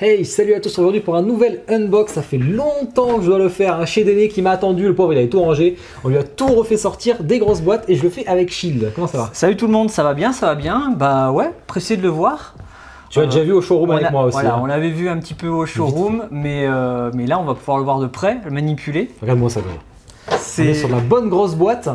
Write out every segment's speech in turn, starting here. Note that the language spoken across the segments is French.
Hey, salut à tous aujourd'hui pour un nouvel unbox. Ça fait longtemps que je dois le faire, hein. Chez Déné qui m'a attendu, le pauvre il avait tout rangé. On lui a tout refait sortir, des grosses boîtes, et je le fais avec Shield. Comment ça va? Salut tout le monde, ça va bien, ça va bien. Bah ouais, pressé de le voir. Tu l'as déjà vu au showroom avec moi aussi. Voilà, hein. on l'avait vu un petit peu au showroom, mais là on va pouvoir le voir de près, le manipuler. Regarde-moi ça. On est sur de la bonne grosse boîte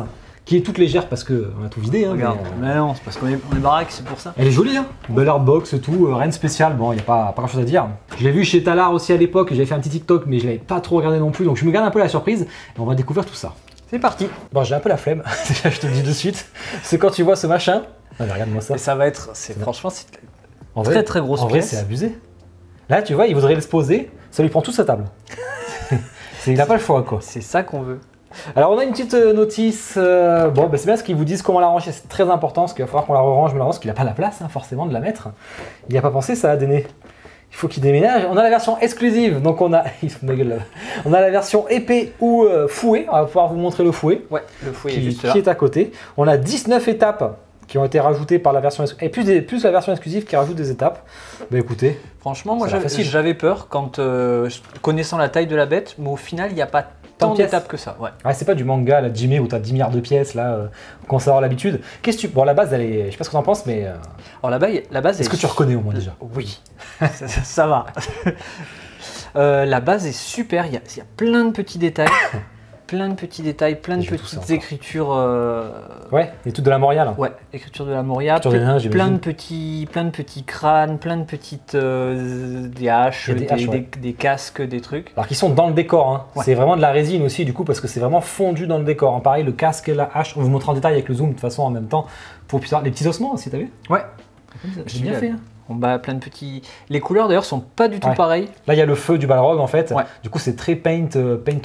qui est toute légère parce qu'on a tout vidé. Hein, regarde, mais non, c'est parce qu'on est baraque, c'est pour ça. Elle est jolie, hein. Belle artbox et tout, rien de spécial. Bon, il n'y a pas grand chose à dire. Je l'ai vu chez Talar aussi à l'époque, j'avais fait un petit TikTok, mais je l'avais pas trop regardé non plus, donc je me garde un peu la surprise et on va découvrir tout ça. C'est parti. Bon, j'ai un peu la flemme, déjà je te le dis de suite. C'est quand tu vois ce machin. Ah, mais regarde-moi ça. Et ça va être, franchement, c'est En très très grosse En vrai, pièce. c'est abusé. Là, tu vois, il voudrait l'exposer, ça lui prend toute sa table. Il n'a pas le choix, quoi. C'est ça qu'on veut. Alors, on a une petite notice. Bon, bah, c'est bien ce qu'ils vous disent comment la ranger, c'est très important, parce qu'il va falloir qu'on la range, mais parce qu'il n'a pas la place, hein, forcément, de la mettre. Il n'y a pas pensé, ça, à Déné. Il faut qu'il déménage. On a la version exclusive, donc on a. Il se fout de ma gueule, là. On a la version épée ou fouet. On va pouvoir vous montrer le fouet. Ouais, le fouet qui, est juste là. qui est à côté. On a 19 étapes qui ont été rajoutées par la version exclusive, et plus la version exclusive qui rajoute des étapes. Bah écoutez, Franchement, moi Ça a l'air facile. j'avais peur quand, connaissant la taille de la bête, mais au final, il n'y a pas tant pièces. d'étapes que ça. Ouais. ah, c'est pas du manga, la Jimé, où t'as 10 milliards de pièces, là, qu'on commence à avoir l'habitude. Qu'est-ce que tu... Bon, la base, elle est... Je sais pas ce que t'en penses, mais... Alors la base Est-ce que tu reconnais au moins déjà? Oui, ça va. La base est super, il y a plein de petits détails, plein de petites Je veux tout ça petites encore. écritures. Ouais, et tout de la Moria, là. Ouais, écriture de la Moria, Écriture des nains, plein j'imagine. de petits crânes, plein de petites des haches, Il y a des haches, ouais. des casques, des trucs. Alors qu'ils sont dans le décor, hein. Ouais. C'est vraiment de la résine aussi, du coup, parce que c'est vraiment fondu dans le décor. Hein. Pareil, le casque et la hache, on vous montre en détail avec le zoom, de toute façon, en même temps, pour plus tard. Les petits ossements aussi, t'as vu? Ouais. J'ai bien fait, hein. On bat plein de petits. Les couleurs d'ailleurs sont pas du tout Ouais. pareilles. Là, il y a le feu du Balrog en fait. Ouais. Du coup, c'est très paint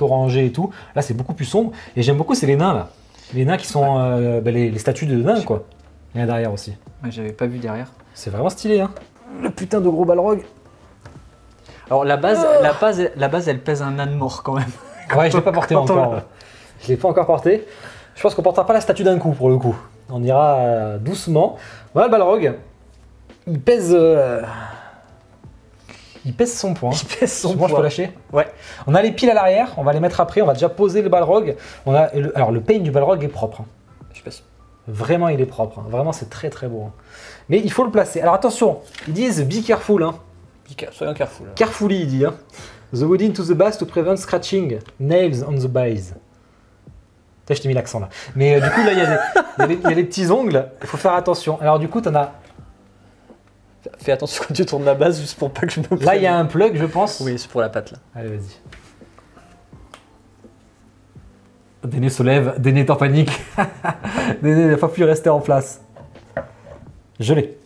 orangé et tout. Là, c'est beaucoup plus sombre. Et j'aime beaucoup, c'est les nains là. Les nains qui sont les statues de nains quoi. Il y en a derrière aussi. Ouais, j'avais pas vu derrière. C'est vraiment stylé, hein. Le putain de gros Balrog. Alors la base, elle pèse un âne mort quand même. Ouais, je l'ai pas porté Quand on encore. Je l'ai pas encore porté. Je pense qu'on portera pas la statue d'un coup pour le coup. On ira doucement. Voilà le Balrog. Il pèse. Il pèse son poids. Il pèse son Moi, je poids. peux lâcher. Ouais. On a les piles à l'arrière, on va les mettre après, on va déjà poser le Balrog. Alors le paint du Balrog est propre. Hein. Je sais pas si- Vraiment il est propre, hein. Vraiment c'est très très beau. Hein. Mais il faut le placer. Alors attention, ils disent be careful. Hein. Soyons careful. Carefully il dit. Hein. The wood into the base to prevent scratching. Nails on the base. Putain, je t'ai mis l'accent là. Mais du coup là il y a les petits ongles, il faut faire attention. Alors du coup t'en as... Fais attention quand tu tournes la base juste pour pas que je me Là il y a un plug je pense. Oui, c'est pour la patte là. Allez vas-y. Déné se lève, Déné est en panique. Déné ne va plus rester en place. Je l'ai.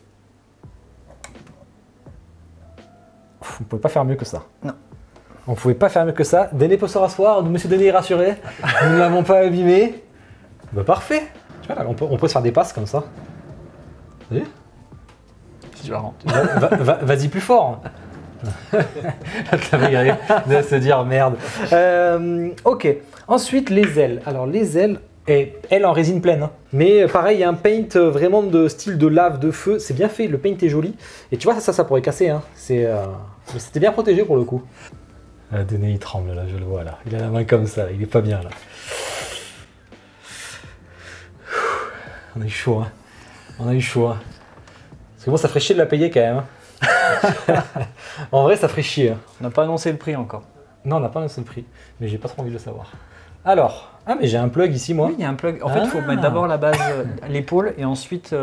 On ne pouvait pas faire mieux que ça. Non. On ne pouvait pas faire mieux que ça. Déné peut se rasseoir, monsieur Déné est rassuré. Nous ne l'avons pas abîmé. Bah parfait. Tu vois, là, on peut se faire des passes comme ça. Vous voyez? Si je la rentre. Vas-y plus fort. De se dire merde. Ok. Ensuite les ailes. Alors les ailes, elles en résine pleine. Hein. Mais pareil, il y a un paint vraiment de style de lave, de feu. C'est bien fait. Le paint est joli. Et tu vois ça pourrait casser. Hein. Mais c'était bien protégé pour le coup. Déné il tremble là, je le vois là. Il a la main comme ça. Il est pas bien là. On a eu chaud. Hein. On a eu chaud. Hein. Parce que bon, ça ferait chier de la payer quand même. Hein. En vrai, ça ferait chier. Hein. On n'a pas annoncé le prix encore. Non, on n'a pas annoncé le prix, mais j'ai pas trop envie de le savoir. Alors, mais j'ai un plug ici, moi. Oui, il y a un plug. En fait, il faut mettre d'abord la base à l'épaule et ensuite,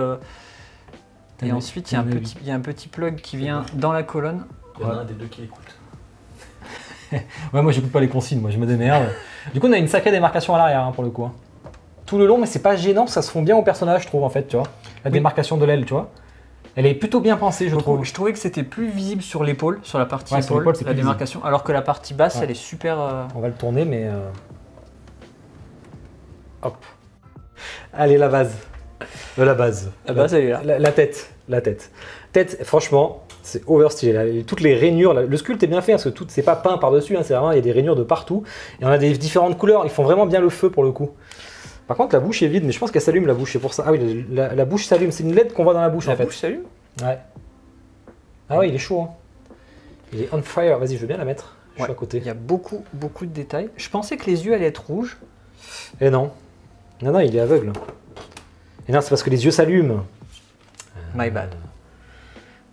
il y a un petit plug qui vient dans la colonne. Il y en a un des deux qui écoute. Ouais, moi, j'écoute pas les consignes, moi, je me démerde. Du coup, on a une sacrée démarcation à l'arrière, hein, pour le coup. Hein. Tout le long, mais c'est pas gênant, ça se fond bien au personnage, je trouve, en fait, tu vois. La démarcation de l'aile, tu vois. Elle est plutôt bien pensée, je trouve. Je trouvais que c'était plus visible sur l'épaule, sur la partie Ouais, sur épaule, l'épaule, c'est la plus démarcation, alors que la partie basse, Ouais. elle est super. On va le tourner, mais... Hop. Allez, la base. La base. La base, elle est là. La tête. La tête. Tête, franchement, c'est overstylé. Là. Toutes les rainures, là, le sculpte est bien fait, parce que tout, c'est pas peint par-dessus, hein, c'est vraiment, il y a des rainures de partout. Et on a des différentes couleurs, ils font vraiment bien le feu pour le coup. Par contre, la bouche est vide, mais je pense qu'elle s'allume la bouche, c'est pour ça. Ah oui, la bouche s'allume, c'est une LED qu'on voit dans la bouche en fait. La bouche s'allume. Ouais. Ah ouais, il est chaud. Hein. Il est on fire. Vas-y, je veux bien la mettre. Je suis à côté. Il y a beaucoup de détails. Je pensais que les yeux allaient être rouges. Et non. Non, il est aveugle. Et non, c'est parce que les yeux s'allument. My bad.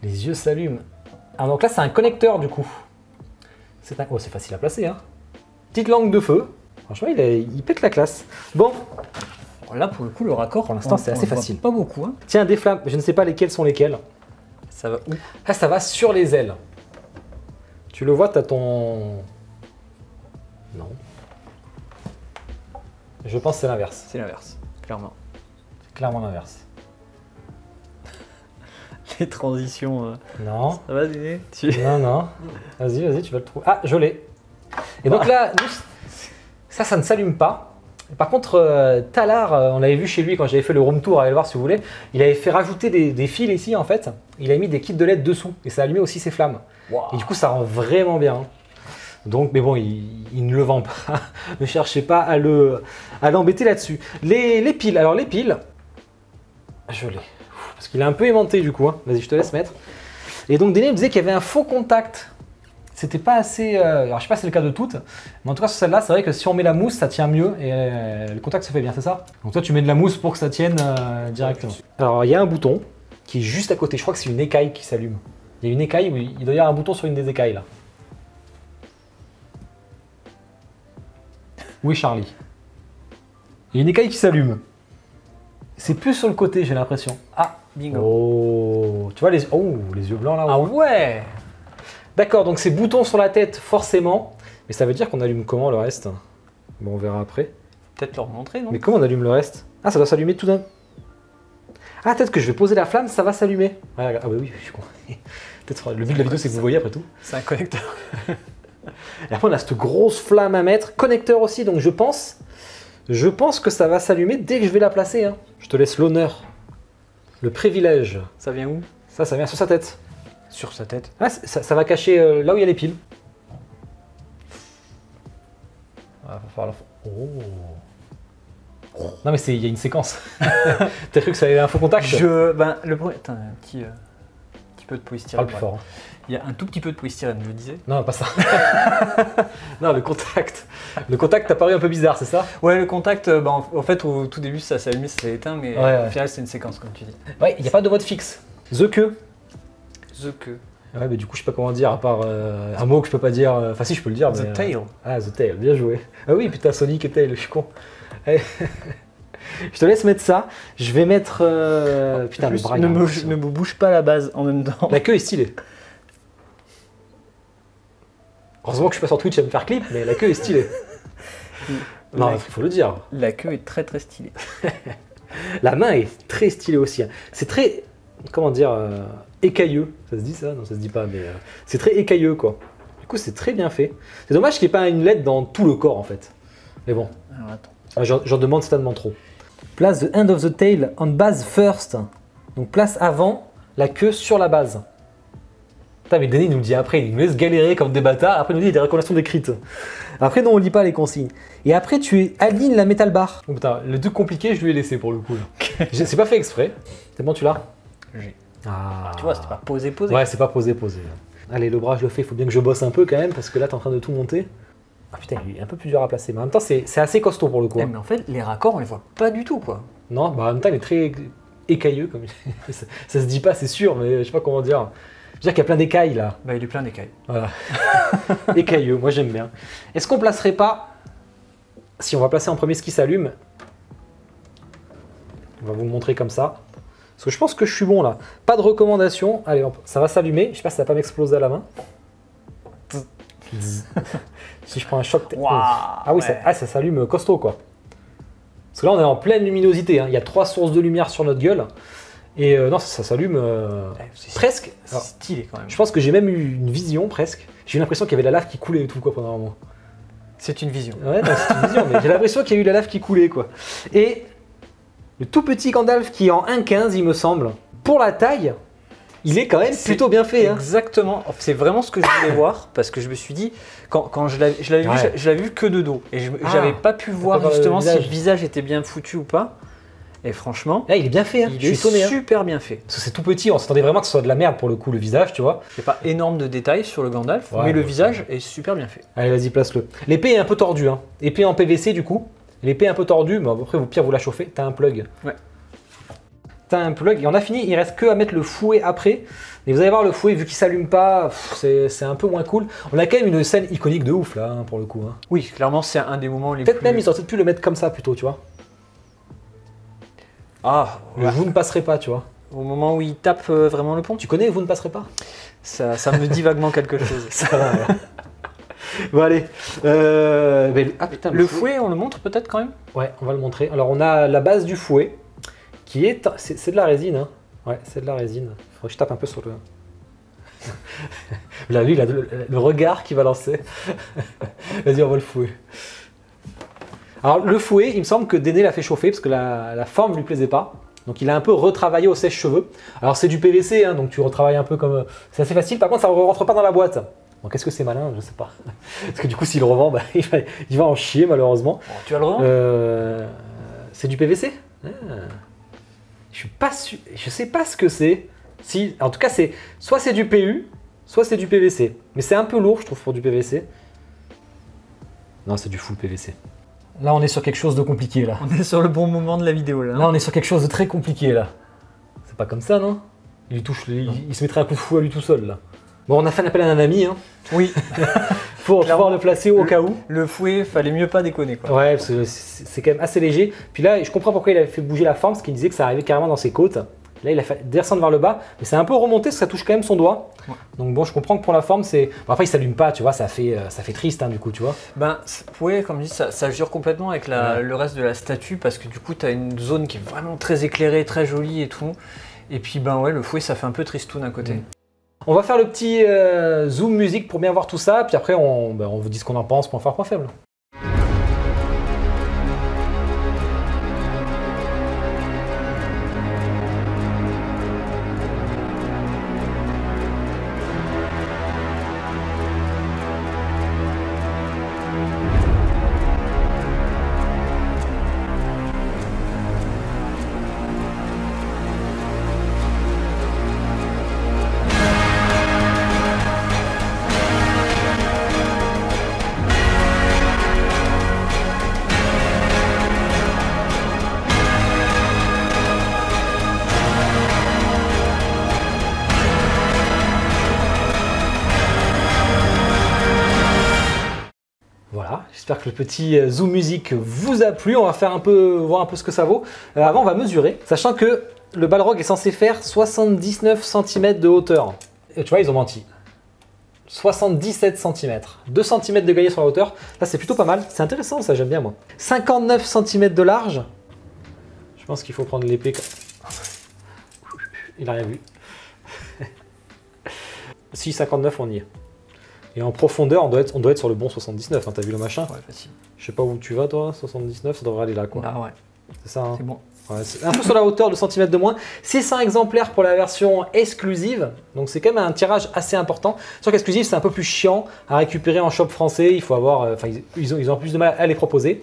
Les yeux s'allument. Ah, donc là, c'est un connecteur du coup. Oh, c'est facile à placer. Hein. Petite langue de feu. Franchement, il pète la classe. Bon. Alors là, pour le coup, le raccord, pour l'instant, c'est assez facile. Pas beaucoup. Hein. Tiens, des flammes. Je ne sais pas lesquelles sont lesquelles. Ça va où? Ah, ça va sur les ailes. Tu le vois, t'as ton... Non. Je pense que c'est l'inverse. C'est l'inverse, clairement. C'est clairement l'inverse. Les transitions... Non. Ça va, Dédé? Non. Vas-y, tu vas le trouver. Ah, je l'ai. Et donc là, ça ne s'allume pas. Par contre, Talar, on l'avait vu chez lui quand j'avais fait le room tour, allez le voir si vous voulez, il avait fait rajouter des fils ici en fait. Il a mis des kits de LED dessous et ça allumait aussi ses flammes. Wow. Et du coup, ça rend vraiment bien. Donc, mais bon, il ne le vend pas. Ne cherchez pas à l'embêter là-dessus. Les piles. Alors, les piles, je l'ai. Parce qu'il est un peu aimanté du coup. Hein. Vas-y, je te laisse mettre. Et donc, Déné me disait qu'il y avait un faux contact. C'était pas assez. Alors, je sais pas si c'est le cas de toutes. Mais en tout cas, sur celle-là, c'est vrai que si on met la mousse, ça tient mieux. Et le contact se fait bien, c'est ça? Donc, toi, tu mets de la mousse pour que ça tienne directement. Alors, il y a un bouton qui est juste à côté. Je crois que c'est une écaille qui s'allume. Il y a une écaille, oui. Il doit y avoir un bouton sur une des écailles là. Oui, Charlie. Il y a une écaille qui s'allume. C'est plus sur le côté, j'ai l'impression. Ah, bingo. Oh, tu vois les yeux blancs là. Ah ouais. D'accord, donc ces boutons sur la tête, forcément. Mais ça veut dire qu'on allume comment le reste? Bon, on verra après. Peut-être leur montrer, non? Mais comment on allume le reste? Ah, ça doit s'allumer tout d'un. Ah, peut-être que je vais poser la flamme, ça va s'allumer. Ah bah oui, je suis con. Peut-être le but de la vidéo, c'est que vous voyez après tout. C'est un connecteur. Et après, on a cette grosse flamme à mettre. Connecteur aussi, donc je pense que ça va s'allumer dès que je vais la placer. Hein. Je te laisse l'honneur, le privilège. Ça vient où? Ça vient sur sa tête. Sur sa tête? Ah, ça va cacher là où il y a les piles. Ah, va falloir oh. Non mais il y a une séquence. T'as cru que ça avait un faux contact? Le premier... Attends, un petit peu de polystyrène. Parle plus fort. Hein. Il y a un tout petit peu de polystyrène, je disais. Non, pas ça. Non, le contact. Le contact t'a paru un peu bizarre, c'est ça? Ouais, le contact, en fait, au tout début, ça s'est allumé, ça s'est éteint, mais au final, c'est une séquence, comme tu dis. Ouais, il n'y a pas de mode fixe. The queue. The queue. Ouais, mais du coup, je sais pas comment dire, à part un mot que je peux pas dire. Enfin, si, je peux le dire. The mais, tail. Ah, the tail, bien joué. Ah oui, putain, Sonic et Tail, je suis con. Je te laisse mettre ça. Je vais mettre. Putain, le bras. Ne me bouge pas la base en même temps. La queue est stylée. Heureusement que je suis pas sur Twitch à me faire clip, mais la queue est stylée. Non, il faut le dire. La queue est très très stylée. La main est très stylée aussi. C'est très, comment dire, écailleux. Ça se dit ça? Non, ça se dit pas, mais c'est très écailleux quoi. Du coup, c'est très bien fait. C'est dommage qu'il n'y ait pas une LED dans tout le corps en fait. Mais bon. Alors attends. J'en demande certainement trop. Place the end of the tail on base first. Donc place avant la queue sur la base. Putain, mais Denis nous le dit après, il nous laisse galérer comme des bâtards. Après, il nous dit il y a des recommandations décrites. Après, non, on lit pas les consignes. Et après, tu alignes la metal bar. Oh, putain, le truc compliqué, je lui ai laissé pour le coup. C'est pas fait exprès. C'est bon, tu l'as? J'ai. Ah. Tu vois, c'était pas posé. Ouais, c'est pas posé. Allez, le bras, je le fais. Il faut bien que je bosse un peu quand même parce que là, t'es en train de tout monter. Ah putain, il est un peu plus dur à placer. Mais en même temps, c'est assez costaud pour le coup. Mais en fait, les raccords, on les voit pas du tout, quoi. Non, bah en même temps, il est très écailleux. Comme... ça se dit pas, c'est sûr, mais je sais pas comment dire. Je veux dire qu'il y a plein d'écailles là. Bah, il est plein d'écailles. Voilà. Écailleux, moi j'aime bien. Est-ce qu'on placerait pas, si on va placer en premier ce qui s'allume, on va vous le montrer comme ça. Parce que je pense que je suis bon là. Pas de recommandation. Allez, ça va s'allumer. Je sais pas si ça va pas m'exploser à la main. Si je prends un choc. Wow, ah oui, ouais. ça s'allume costaud quoi. Parce que là on est en pleine luminosité. Hein. Il y a 3 sources de lumière sur notre gueule. Et non, ça s'allume presque. C'est stylé quand même. Je pense que j'ai même eu une vision presque. J'ai eu l'impression qu'il y avait de la lave qui coulait et tout quoi pendant un moment. C'est une vision. Ouais, c'est une vision, mais j'ai l'impression qu'il y a eu de la lave qui coulait quoi. Et le tout petit Gandalf qui est en 1,15 il me semble, pour la taille, il est quand même plutôt bien fait. Exactement, c'est vraiment ce que je voulais voir parce que je me suis dit, quand je l'avais vu, je l'avais vu que de dos et j'avais pas pu voir justement si le visage était bien foutu ou pas. Et franchement, il est bien fait, hein. il Je suis est étonné. Hein. super bien fait. Parce que c'est tout petit, on s'attendait vraiment que ce soit de la merde pour le coup, le visage, tu vois. Il n'y a pas énorme de détails sur le Gandalf, Ouais, mais le ouais, visage est super bien fait. Allez, vas-y, place-le. L'épée est un peu tordue, hein. Épée en PVC du coup. L'épée est un peu tordue, mais après, au pire, vous la chauffez. T'as un plug. Ouais. T'as un plug et on a fini. Il reste que à mettre le fouet après. Et vous allez voir, le fouet, vu qu'il s'allume pas, c'est un peu moins cool. On a quand même une scène iconique de ouf là, hein, pour le coup. Hein. Oui, clairement, c'est un des moments les Peut-être plus... même, ils auraient peut-être pu le mettre comme ça plutôt, tu vois. Ah, Le vous ne passerez pas, tu vois. au moment où il tape vraiment le pont. Tu connais, vous ne passerez pas. Ça me dit vaguement quelque chose. Ça va, ouais. Bon, allez. Ah putain, Le fouet, on le montre peut-être quand même. Ouais, on va le montrer. Alors, on a la base du fouet qui est. C'est de la résine, hein. Ouais, c'est de la résine. Faudrait que je tape un peu sur le. Là, lui, il a le regard qui va lancer. Vas-y, on va le fouet. Alors, le fouet, il me semble que Déné l'a fait chauffer parce que la forme ne lui plaisait pas. Donc, il a un peu retravaillé au sèche-cheveux. Alors, c'est du PVC, hein, donc tu retravailles un peu comme. C'est assez facile. Par contre, ça ne rentre pas dans la boîte. Donc, est-ce que c'est malin? Je sais pas. Parce que du coup, s'il le revend, bah, il va en chier, malheureusement. Bon, tu vas le revendre C'est du PVC? Je suis pas sûr. Je sais pas ce que c'est. Si, en tout cas, soit c'est du PU, soit c'est du PVC. Mais c'est un peu lourd, je trouve, pour du PVC. Non, c'est du full PVC. Là, on est sur quelque chose de compliqué, là. On est sur le bon moment de la vidéo là. Là, on est sur quelque chose de très compliqué, là. C'est pas comme ça, non? Il se mettrait un coup de fou à lui tout seul, là. Bon, on a fait un appel à un ami, hein. Oui. Pour pouvoir le placer au cas où. Le fouet, fallait mieux pas déconner quoi. Ouais, parce que c'est quand même assez léger. Puis là, je comprends pourquoi il avait fait bouger la forme, parce qu'il disait que ça arrivait carrément dans ses côtes. Là, il a fait descendre vers le bas, mais c'est un peu remonté, parce que ça touche quand même son doigt. Ouais. Donc bon, je comprends que pour la forme, c'est... Bon, après, il s'allume pas, tu vois, ça fait triste, hein, du coup, tu vois. Ben, ouais, comme je dis, ça jure complètement avec le reste de la statue, parce que du coup, tu as une zone qui est vraiment très éclairée, très jolie et tout. Et puis, ben ouais, le fouet, ça fait un peu tristoun à côté. On va faire le petit zoom musique pour bien voir tout ça, puis après, on vous dit ce qu'on en pense, point fort, point faible. Voilà, j'espère que le petit zoom musique vous a plu. On va faire voir un peu ce que ça vaut. Avant, on va mesurer, sachant que le Balrog est censé faire 79 cm de hauteur. Et tu vois, ils ont menti. 77 cm. 2 cm de gagné sur la hauteur. Là, c'est plutôt pas mal. C'est intéressant, ça, j'aime bien, moi. 59 cm de large. Je pense qu'il faut prendre l'épée. Il a rien vu. Si, 59, on y est. Et en profondeur, on doit être sur le bon 79, hein, t'as vu le machin? Ouais, facile. Je sais pas où tu vas toi, 79, ça devrait aller là quoi. Ah ouais. C'est ça, hein. C'est bon. Ouais, c'est un peu sur la hauteur de centimètres de moins. 600 exemplaires pour la version exclusive, donc c'est quand même un tirage assez important. Sur qu'exclusive, c'est un peu plus chiant à récupérer en shop français, il faut avoir, ils ont plus de mal à les proposer.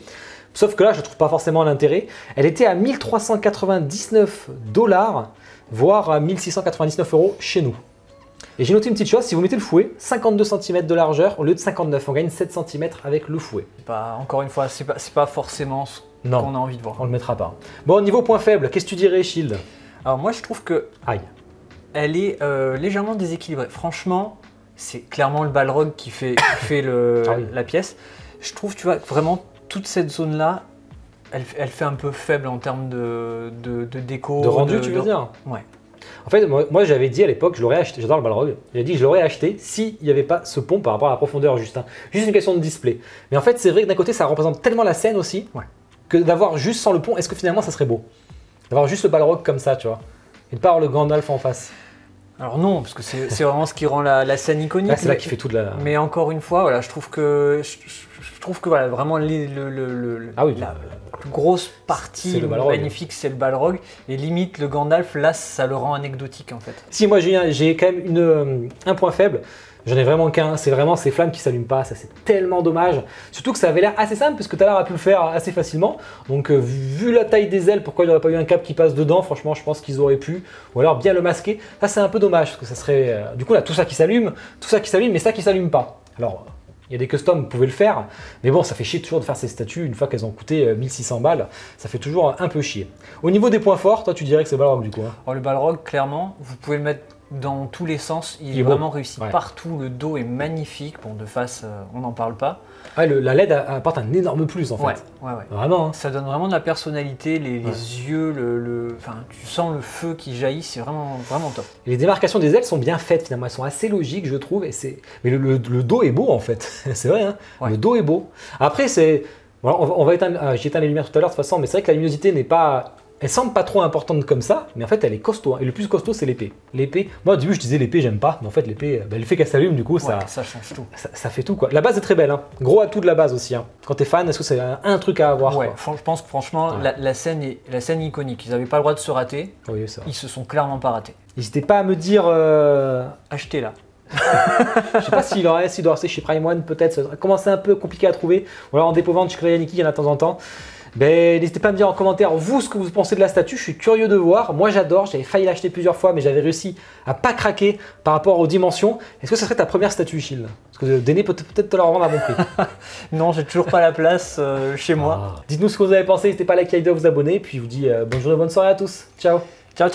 Sauf que là, je trouve pas forcément l'intérêt. Elle était à 1399 $, voire à 1699 € chez nous. Et j'ai noté une petite chose, si vous mettez le fouet, 52 cm de largeur au lieu de 59, on gagne 7 cm avec le fouet. Encore une fois, c'est pas forcément ce qu'on a envie de voir. On le mettra pas. Bon, niveau point faible, qu'est-ce que tu dirais, Shield? Alors moi, je trouve que aïe, elle est légèrement déséquilibrée. Franchement, c'est clairement le Balrog qui fait la pièce. Je trouve, tu vois, vraiment toute cette zone-là, elle fait un peu faible en termes de déco. De rendu, tu veux dire? Ouais. En fait, moi j'avais dit à l'époque, je l'aurais acheté, j'adore le Balrog, j'avais dit que je l'aurais acheté s'il n'y avait pas ce pont par rapport à la profondeur juste. Hein. Juste une question de display. Mais en fait, c'est vrai que d'un côté, ça représente tellement la scène aussi, que d'avoir juste sans le pont, est-ce que finalement ça serait beau? D'avoir juste le Balrog comme ça, tu vois, et de pas avoir le Gandalf en face. Alors non, parce que c'est vraiment ce qui rend la scène iconique. Là, c'est là qui fait toute la... Mais encore une fois, voilà, je trouve que voilà, vraiment la plus grosse partie magnifique, c'est le Balrog. Et limite, le Gandalf, là, ça le rend anecdotique en fait. Si, moi j'ai quand même un point faible. J'en ai vraiment qu'un, c'est vraiment ces flammes qui s'allument pas, ça c'est tellement dommage. Surtout que ça avait l'air assez simple parce que Talar a pu le faire assez facilement. Donc vu la taille des ailes, pourquoi il n'aurait pas eu un cap qui passe dedans? Franchement, je pense qu'ils auraient pu. Ou alors bien le masquer. Ça c'est un peu dommage parce que ça serait... Du coup là, tout ça qui s'allume, mais ça qui s'allume pas. Alors... Il y a des customs, vous pouvez le faire, mais bon, ça fait chier toujours de faire ces statues une fois qu'elles ont coûté 1600 balles. Ça fait toujours un peu chier. Au niveau des points forts, toi tu dirais que c'est Balrog du coup hein. Alors, le Balrog, clairement, vous pouvez le mettre dans tous les sens. Il est vraiment réussi partout. Le dos est magnifique. Bon, de face, on n'en parle pas. Ouais, la LED apporte un énorme plus en fait. Ouais. Vraiment. Hein. Ça donne vraiment de la personnalité, les yeux, enfin, tu sens le feu qui jaillit, c'est vraiment top. Et les démarcations des ailes sont bien faites finalement, elles sont assez logiques je trouve. Mais le dos est beau en fait, c'est vrai, hein le dos est beau. Après c'est... Voilà, on va éteindre, j'ai éteint les lumières tout à l'heure de toute façon, mais c'est vrai que la luminosité n'est pas... Elle semble pas trop importante comme ça, mais en fait elle est costaud. Hein. Et le plus costaud c'est l'épée. L'épée, moi au début je disais l'épée j'aime pas, mais en fait l'épée, le fait qu'elle s'allume du coup ça change tout. Ça fait tout quoi. La base est très belle, hein. Gros atout de la base aussi. Hein. Quand t'es fan, est-ce que c'est un truc à avoir? Ouais, je pense que franchement la scène est iconique. Ils n'avaient pas le droit de se rater. Oui, ils se sont clairement pas ratés. N'hésitez pas à me dire. Achetez-la. Je sais pas s'il doit rester chez Prime One peut-être. Ça commence un peu compliqué à trouver. Ou alors en dépôt-vente chez Yannick, il y en a de temps en temps. Ben, n'hésitez pas à me dire en commentaire vous ce que vous pensez de la statue, je suis curieux de voir. Moi j'adore, j'avais failli l'acheter plusieurs fois mais j'avais réussi à pas craquer par rapport aux dimensions. Est-ce que ça serait ta première statue Shield? Parce que Déné peut peut-être te la revendre à bon prix. Non, j'ai toujours pas la place chez moi. Dites-nous ce que vous avez pensé, n'hésitez pas à liker la vidéo, à vous abonner. Puis je vous dis bonne journée, bonne soirée à tous. Ciao. Ciao.